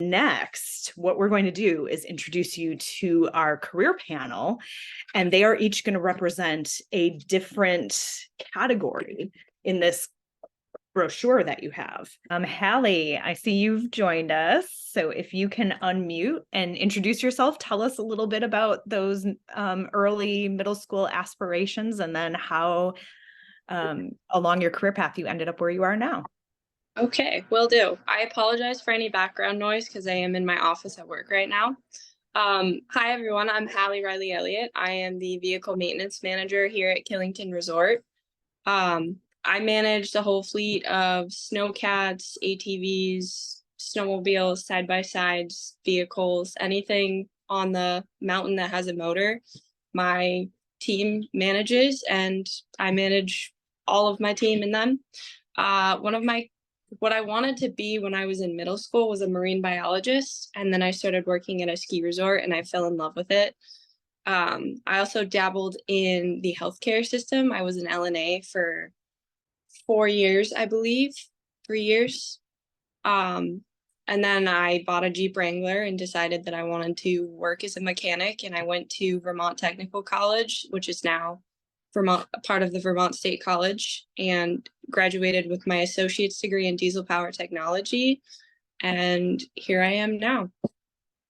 Next, what we're going to do is introduce you to our career panel, and they are each going to represent a different category in this brochure that you have. Halley, I see you've joined us. So if you can unmute and introduce yourself, tell us a little bit about those early middle school aspirations, and then how along your career path you ended up where you are now. Okay, will do. I apologize for any background noise because I am in my office at work right now. Hi, everyone. I'm Halley Riley-Elliot. I am the vehicle maintenance manager here at Killington Resort. I manage the whole fleet of snowcats, ATVs, snowmobiles, side-by-sides, vehicles, anything on the mountain that has a motor. My team manages, and I manage all of my team and them. What I wanted to be when I was in middle school was a marine biologist, and then I started working at a ski resort and I fell in love with it. I also dabbled in the healthcare system. I was an LNA for 4 years, I believe, 3 years. And then I bought a Jeep Wrangler and decided that I wanted to work as a mechanic, and I went to Vermont Technical College, which is now part of the Vermont State College, and graduated with my associate's degree in diesel power technology. And here I am now.